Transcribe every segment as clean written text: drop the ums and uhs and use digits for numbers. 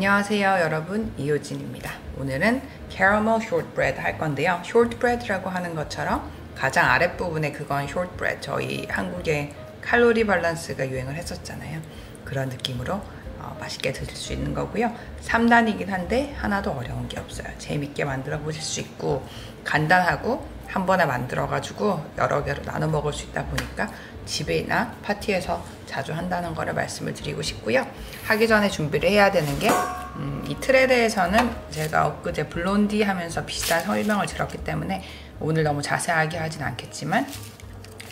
안녕하세요 여러분, 이효진입니다. 오늘은 caramel shortbread 할 건데요. shortbread라고 하는 것처럼 가장 아랫부분에 그건 shortbread, 저희 한국의 칼로리 밸런스가 유행을 했었잖아요. 그런 느낌으로 맛있게 드실 수 있는 거고요. 3단이긴 한데 하나도 어려운 게 없어요. 재밌게 만들어 보실 수 있고 간단하고 한 번에 만들어 가지고 여러 개로 나눠 먹을 수 있다 보니까 집에나 파티에서 자주 한다는 거를 말씀을 드리고 싶고요. 하기 전에 준비를 해야 되는 게 이 틀에 대해서는 제가 엊그제 블론디 하면서 비슷한 설명을 들었기 때문에 오늘 너무 자세하게 하진 않겠지만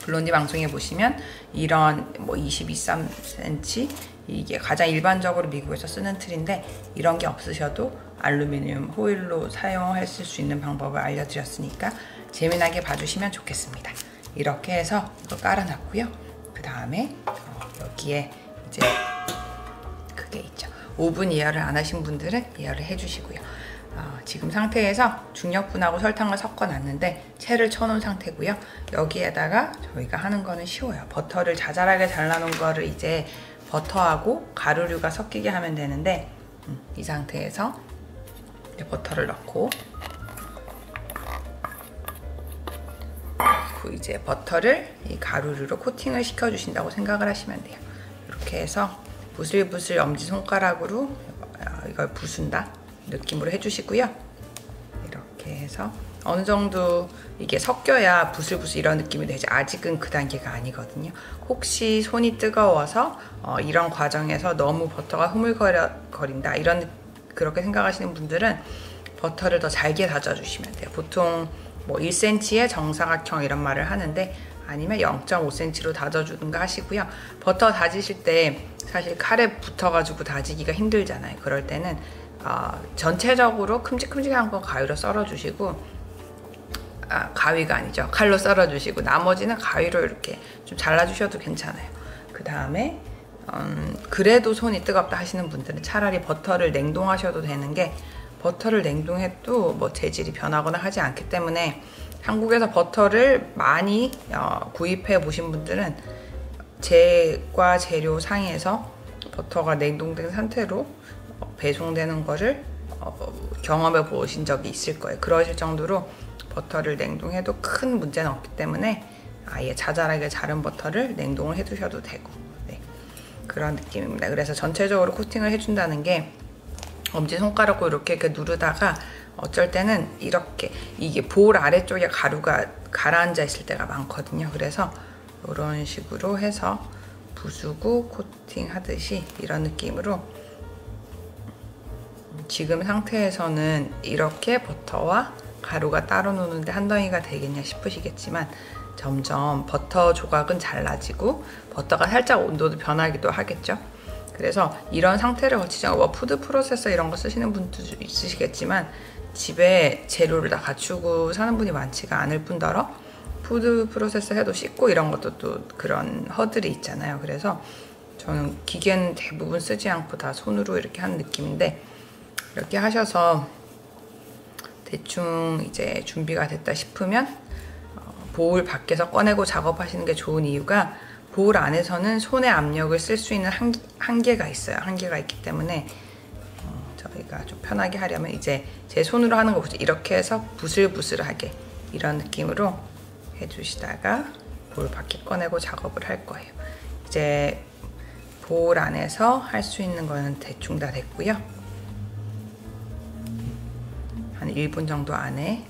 블론디 방송에 보시면 이런 뭐 22cm 이게 가장 일반적으로 미국에서 쓰는 틀인데 이런 게 없으셔도 알루미늄 호일로 사용하실 수 있는 방법을 알려드렸으니까 재미나게 봐주시면 좋겠습니다. 이렇게 해서 이거 깔아놨고요. 그 다음에 여기에 이제 그게 있죠. 오븐 예열을 안 하신 분들은 예열을 해주시고요. 지금 상태에서 중력분하고 설탕을 섞어놨는데 채를 쳐놓은 상태고요. 여기에다가 저희가 하는 거는 쉬워요. 버터를 자잘하게 잘라놓은 거를 이제 버터하고 가루류가 섞이게 하면 되는데 이 상태에서 이제 버터를 넣고 이제 버터를 이 가루류로 코팅을 시켜주신다고 생각을 하시면 돼요. 이렇게 해서 부슬부슬 엄지손가락으로 이걸 부순다 느낌으로 해주시고요. 이렇게 해서 어느 정도 이게 섞여야 부슬부슬 이런 느낌이 되지 아직은 그 단계가 아니거든요. 혹시 손이 뜨거워서 이런 과정에서 너무 버터가 흐물거린다 그렇게 생각하시는 분들은 버터를 더 잘게 다져주시면 돼요. 보통 뭐 1cm의 정사각형 이런 말을 하는데 아니면 0.5cm로 다져주든가 하시고요. 버터 다지실 때 사실 칼에 붙어가지고 다지기가 힘들잖아요. 그럴 때는 전체적으로 큼직큼직한 거 가위로 썰어주시고 가위가 아니죠. 칼로 썰어주시고 나머지는 가위로 이렇게 좀 잘라주셔도 괜찮아요. 그 다음에 그래도 손이 뜨겁다 하시는 분들은 차라리 버터를 냉동하셔도 되는 게 버터를 냉동해도 뭐 재질이 변하거나 하지 않기 때문에 한국에서 버터를 많이 구입해 보신 분들은 제과 재료 상에서 버터가 냉동된 상태로 배송되는 거를 경험해 보신 적이 있을 거예요. 그러실 정도로 버터를 냉동해도 큰 문제는 없기 때문에 아예 자잘하게 자른 버터를 냉동을 해 두셔도 되고 그런 느낌입니다. 그래서 전체적으로 코팅을 해준다는 게 엄지손가락으로 이렇게 누르다가 어쩔 때는 이렇게 이게 볼 아래쪽에 가루가 가라앉아 있을 때가 많거든요. 그래서 이런 식으로 해서 부수고 코팅 하듯이 이런 느낌으로 지금 상태에서는 이렇게 버터와 가루가 따로 노는데 한 덩이가 되겠냐 싶으시겠지만 점점 버터 조각은 잘라지고 버터가 살짝 온도도 변하기도 하겠죠. 그래서 이런 상태를 거치지 않고 뭐 푸드 프로세서 이런 거 쓰시는 분도 있으시겠지만 집에 재료를 다 갖추고 사는 분이 많지가 않을 뿐더러 푸드 프로세서 해도 씻고 이런 것도 또 그런 허들이 있잖아요. 그래서 저는 기계는 대부분 쓰지 않고 다 손으로 이렇게 하는 느낌인데 이렇게 하셔서 대충 이제 준비가 됐다 싶으면 보울 밖에서 꺼내고 작업하시는 게 좋은 이유가 보울 안에서는 손의 압력을 쓸 수 있는 한계가 있어요. 한계가 있기 때문에 저희가 좀 편하게 하려면 이제 제 손으로 하는 거 보죠. 이렇게 해서 부슬부슬하게 이런 느낌으로 해주시다가 보울 밖에 꺼내고 작업을 할 거예요. 이제 보울 안에서 할 수 있는 거는 대충 다 됐고요. 한 1분 정도 안에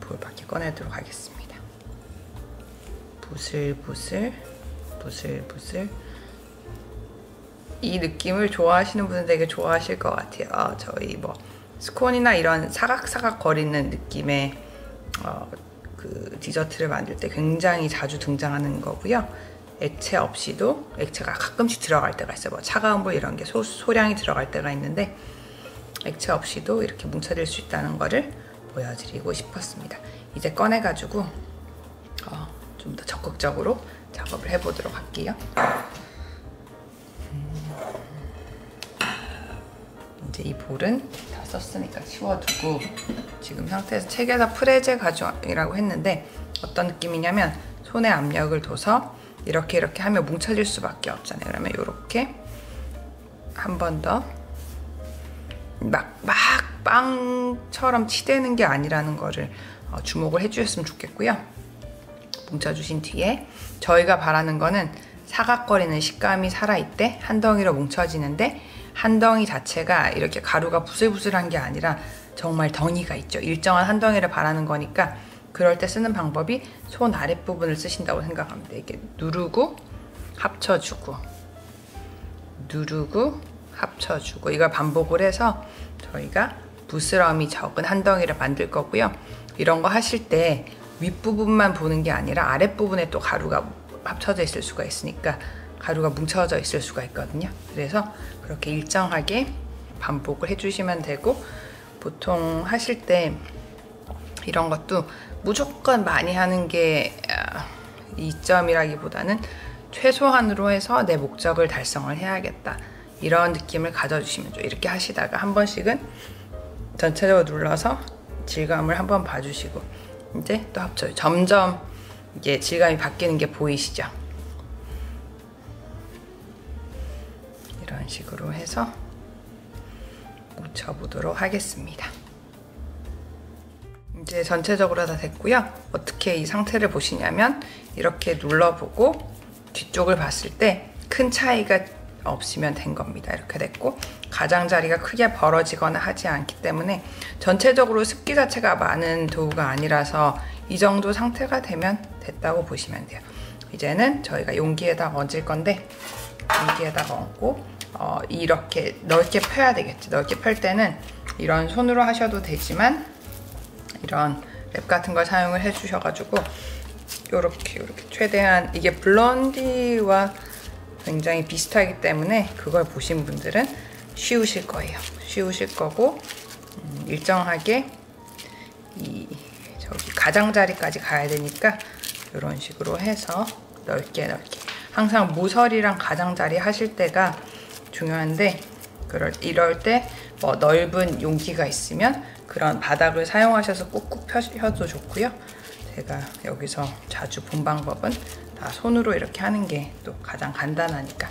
보울 밖에 꺼내도록 하겠습니다. 부슬부슬 부슬부슬 이 느낌을 좋아하시는 분은 되게 좋아하실 것 같아요. 저희 뭐 스콘이나 이런 사각사각 거리는 느낌의 그 디저트를 만들 때 굉장히 자주 등장하는 거고요. 액체 없이도 액체가 가끔씩 들어갈 때가 있어요. 뭐 차가운 물 이런 게 소량이 들어갈 때가 있는데 액체 없이도 이렇게 뭉쳐질 수 있다는 거를 보여드리고 싶었습니다. 이제 꺼내가지고 좀 더 적극적으로 작업을 해보도록 할게요. 이제 이 볼은 다 썼으니까 치워두고 지금 상태에서 책에다 프레제 가죽이라고 했는데 어떤 느낌이냐면 손에 압력을 둬서 이렇게 하면 뭉쳐질 수밖에 없잖아요. 그러면 이렇게 한 번 더 막 빵처럼 치대는 게 아니라는 거를 주목을 해주셨으면 좋겠고요. 뭉쳐주신 뒤에 저희가 바라는 거는 사각거리는 식감이 살아있대 한 덩이로 뭉쳐지는데 한 덩이 자체가 이렇게 가루가 부슬부슬한 게 아니라 정말 덩이가 있죠. 일정한 한 덩이를 바라는 거니까 그럴 때 쓰는 방법이 손 아랫부분을 쓰신다고 생각합니다. 이렇게 누르고 합쳐주고 누르고 합쳐주고 이걸 반복을 해서 저희가 부스럼이 적은 한 덩이를 만들 거고요. 이런 거 하실 때 윗부분만 보는 게 아니라 아랫부분에 또 가루가 합쳐져 있을 수가 있으니까 가루가 뭉쳐져 있을 수가 있거든요. 그래서 그렇게 일정하게 반복을 해주시면 되고, 보통 하실 때 이런 것도 무조건 많이 하는 게 이점이라기보다는 최소한으로 해서 내 목적을 달성을 해야겠다 이런 느낌을 가져주시면 좋아요. 이렇게 하시다가 한 번씩은 전체적으로 눌러서 질감을 한번 봐주시고 이제 또 합쳐요. 점점 이게 질감이 바뀌는 게 보이시죠? 이런 식으로 해서 묻혀보도록 하겠습니다. 이제 전체적으로 다 됐고요. 어떻게 이 상태를 보시냐면 이렇게 눌러보고 뒤쪽을 봤을 때 큰 차이가 없으면 된 겁니다. 이렇게 됐고 가장자리가 크게 벌어지거나 하지 않기 때문에 전체적으로 습기 자체가 많은 도우가 아니라서 이 정도 상태가 되면 됐다고 보시면 돼요. 이제는 저희가 용기에다 얹을 건데 용기에다가 얹고 이렇게 넓게 펴야 되겠지. 넓게 펼 때는 이런 손으로 하셔도 되지만 이런 랩 같은 걸 사용을 해주셔가지고 요렇게 최대한 이게 블론디와 굉장히 비슷하기 때문에 그걸 보신 분들은 쉬우실 거예요. 쉬우실 거고 일정하게 저기 가장자리까지 가야 되니까 이런 식으로 해서 넓게 항상 모서리랑 가장자리 하실 때가 중요한데 이럴 때 뭐 넓은 용기가 있으면 그런 바닥을 사용하셔서 꾹꾹 펴셔도 좋고요. 제가 여기서 자주 본 방법은 다 손으로 이렇게 하는 게 또 가장 간단하니까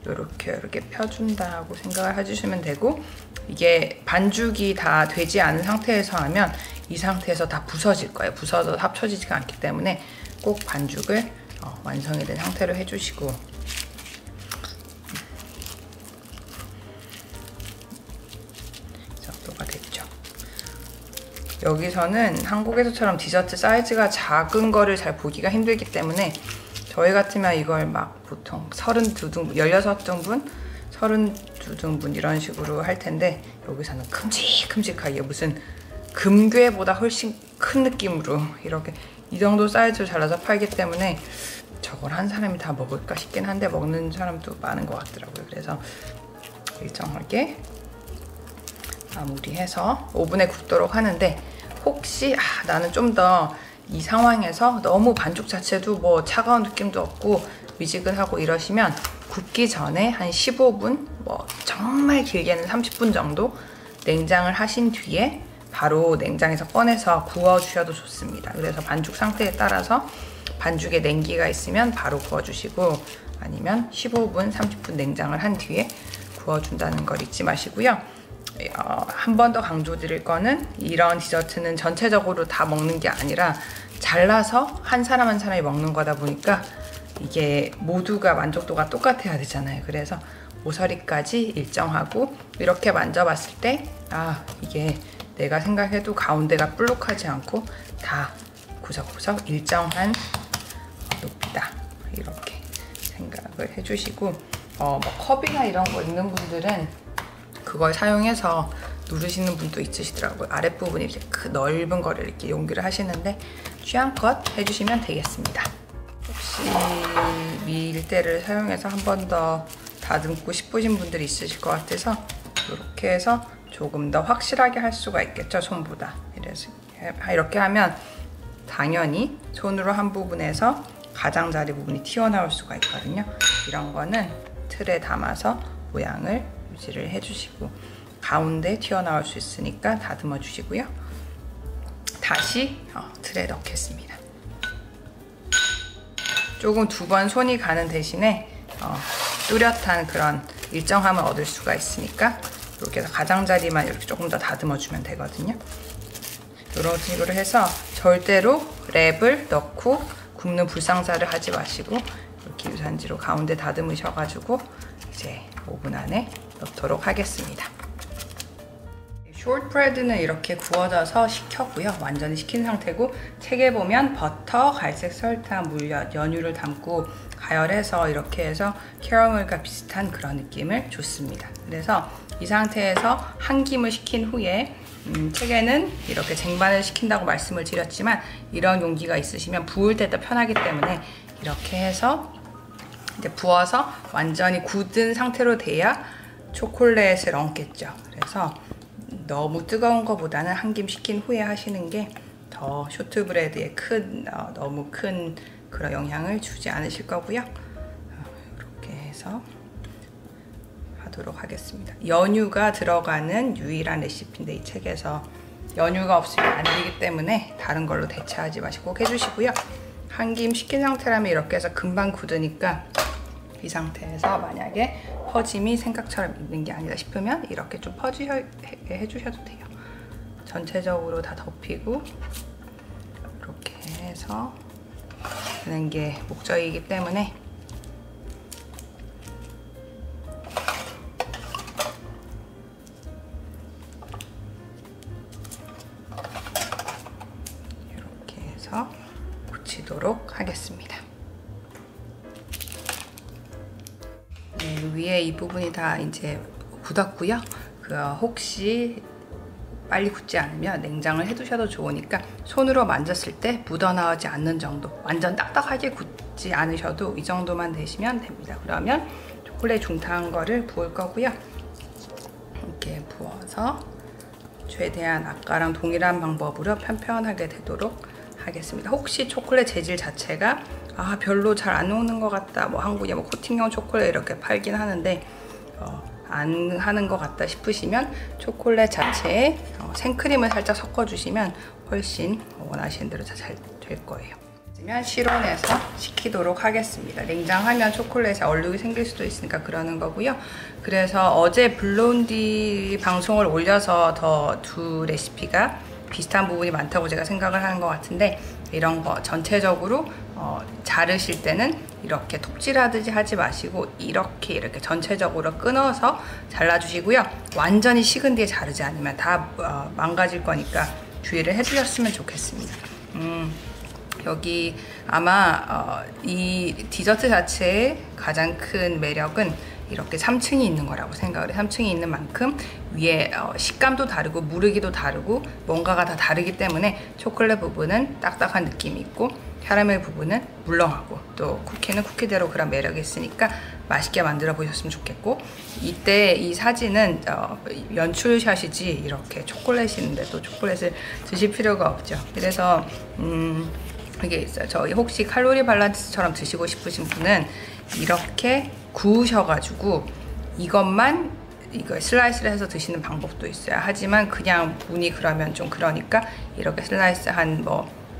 이렇게 펴준다고 생각을 해주시면 되고, 이게 반죽이 다 되지 않은 상태에서 하면 이 상태에서 다 부서질 거예요. 부서져 합쳐지지가 않기 때문에 꼭 반죽을 완성이 된 상태로 해주시고, 이 정도가 됐죠. 여기서는 한국에서처럼 디저트 사이즈가 작은 거를 잘 보기가 힘들기 때문에 저희 같으면 이걸 막 보통 32등분, 16등분, 32등분 이런 식으로 할 텐데 여기서는 큼직큼직하게 무슨 금괴보다 훨씬 큰 느낌으로 이렇게 이 정도 사이즈로 잘라서 팔기 때문에 저걸 한 사람이 다 먹을까 싶긴 한데 먹는 사람도 많은 것 같더라고요. 그래서 일정하게 마무리해서 오븐에 굽도록 하는데, 혹시 나는 좀 더 이 상황에서 너무 반죽 자체도 뭐 차가운 느낌도 없고 미지근하고 이러시면 굽기 전에 한 15분, 뭐 정말 길게는 30분 정도 냉장을 하신 뒤에 바로 냉장에서 꺼내서 구워주셔도 좋습니다. 그래서 반죽 상태에 따라서 반죽에 냉기가 있으면 바로 구워주시고 아니면 15분, 30분 냉장을 한 뒤에 구워준다는 걸 잊지 마시고요. 한 번 더 강조드릴 거는 이런 디저트는 전체적으로 다 먹는 게 아니라 잘라서 한 사람 한 사람이 먹는 거다 보니까 이게 모두가 만족도가 똑같아야 되잖아요. 그래서 모서리까지 일정하고 이렇게 만져봤을 때 이게 내가 생각해도 가운데가 볼록하지 않고 다 구석구석 일정한 높이다 이렇게 생각을 해주시고, 뭐 컵이나 이런 거 있는 분들은 그걸 사용해서 누르시는 분도 있으시더라고요. 아랫부분이 이렇게 넓은 거를 이렇게 용기를 하시는데 취향껏 해주시면 되겠습니다. 혹시 밀대를 사용해서 한 번 더 다듬고 싶으신 분들이 있으실 것 같아서 이렇게 해서 조금 더 확실하게 할 수가 있겠죠, 손보다. 이렇게 하면 당연히 손으로 한 부분에서 가장자리 부분이 튀어나올 수가 있거든요. 이런 거는 틀에 담아서 모양을 유지를 해주시고 가운데 튀어나올 수 있으니까 다듬어 주시고요. 다시 틀에 넣겠습니다. 조금 두 번 손이 가는 대신에 뚜렷한 그런 일정함을 얻을 수가 있으니까 이렇게 해서 가장자리만 이렇게 조금 더 다듬어 주면 되거든요. 이런 식으로 해서 절대로 랩을 넣고 굽는 불상사를 하지 마시고 이렇게 유산지로 가운데 다듬으셔가지고 이제 오븐 안에 넣도록 하겠습니다. 숏브레드는 이렇게 구워져서 식혔고요. 완전히 식힌 상태고 책에 보면 버터, 갈색 설탕, 물엿, 연유를 담고 가열해서 이렇게 해서 캐러멜과 비슷한 그런 느낌을 줬습니다. 그래서 이 상태에서 한 김을 식힌 후에 책에는 이렇게 쟁반을 식힌다고 말씀을 드렸지만 이런 용기가 있으시면 부을 때 더 편하기 때문에 이렇게 해서 이제 부어서 완전히 굳은 상태로 돼야 초콜릿을 얹겠죠. 그래서 너무 뜨거운 것보다는 한 김 식힌 후에 하시는 게 더 쇼트브레드에 너무 큰 그런 영향을 주지 않으실 거고요. 이렇게 해서 하도록 하겠습니다. 연유가 들어가는 유일한 레시피인데 이 책에서 연유가 없으면 안 되기 때문에 다른 걸로 대체하지 마시고 꼭 해주시고요. 한 김 식힌 상태라면 이렇게 해서 금방 굳으니까 이 상태에서 만약에 퍼짐이 생각처럼 있는 게 아니다 싶으면 이렇게 좀 해주셔도 돼요. 전체적으로 다 덮이고 이렇게 해서 하는 게 목적이기 때문에 이렇게 해서 굳히도록 하겠습니다. 네, 위에 이 부분이 다 이제 굳었고요. 혹시 빨리 굳지 않으면 냉장을 해두셔도 좋으니까 손으로 만졌을 때 묻어나오지 않는 정도, 완전 딱딱하게 굳지 않으셔도 이 정도만 되시면 됩니다. 그러면 초콜릿 중탕한 거를 부을 거고요. 이렇게 부어서 최대한 아까랑 동일한 방법으로 편편하게 되도록 하겠습니다. 혹시 초콜릿 재질 자체가 별로 잘 안 녹는 것 같다, 뭐 한국에 뭐 코팅용 초콜릿 이렇게 팔긴 하는데 안 하는 것 같다 싶으시면 초콜릿 자체에 생크림을 살짝 섞어주시면 훨씬 원하시는 대로 잘 될 거예요. 그러면 실온에서 식히도록 하겠습니다. 냉장하면 초콜릿에 얼룩이 생길 수도 있으니까 그러는 거고요. 그래서 어제 블론디 방송을 올려서 더 두 레시피가 비슷한 부분이 많다고 제가 생각을 하는 것 같은데 이런 거 전체적으로 자르실 때는 이렇게 톱질하듯이 하지 마시고 이렇게 전체적으로 끊어서 잘라주시고요. 완전히 식은 뒤에 자르지 않으면 다 망가질 거니까 주의를 해주셨으면 좋겠습니다. 여기 아마 이 디저트 자체의 가장 큰 매력은 이렇게 3층이 있는 거라고 생각을 해요. 3층이 있는 만큼 위에 식감도 다르고 무르기도 다르고 뭔가가 다 다르기 때문에 초콜릿 부분은 딱딱한 느낌이 있고 캐러멜 부분은 물렁하고 또 쿠키는 쿠키대로 그런 매력이 있으니까 맛있게 만들어 보셨으면 좋겠고 이때 이 사진은 연출샷이지 이렇게 초콜릿이 있는데 또 초콜릿을 드실 필요가 없죠. 그래서 이게 있어요. 저희 혹시 칼로리 밸런스처럼 드시고 싶으신 분은 이렇게 구우셔가지고 이것만 슬라이스를 해서 드시는 방법도 있어요. 하지만 그냥 무늬 그러면 좀 그러니까 이렇게 슬라이스 한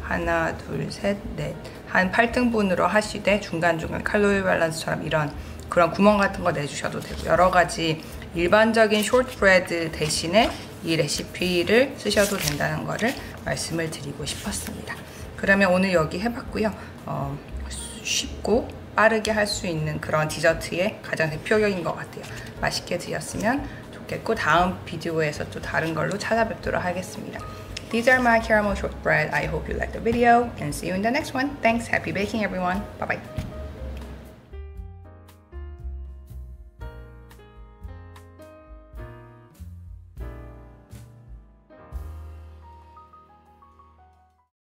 하나, 둘, 셋, 넷 한 8등분으로 하시되 중간중간 칼로리 밸런스처럼 이런 그런 구멍 같은 거 내주셔도 되고 여러 가지 일반적인 숏브레드 대신에 이 레시피를 쓰셔도 된다는 거를 말씀을 드리고 싶었습니다. 그러면 오늘 여기 해봤고요. 쉽고 빠르게 할 수 있는 그런 디저트의 가장 대표적인 것 같아요. 맛있게 드셨으면 좋겠고 다음 비디오에서 또 다른 걸로 찾아뵙도록 하겠습니다. These are my caramel shortbread. I hope you liked the video and see you in the next one. Thanks. Happy baking, everyone. Bye-bye.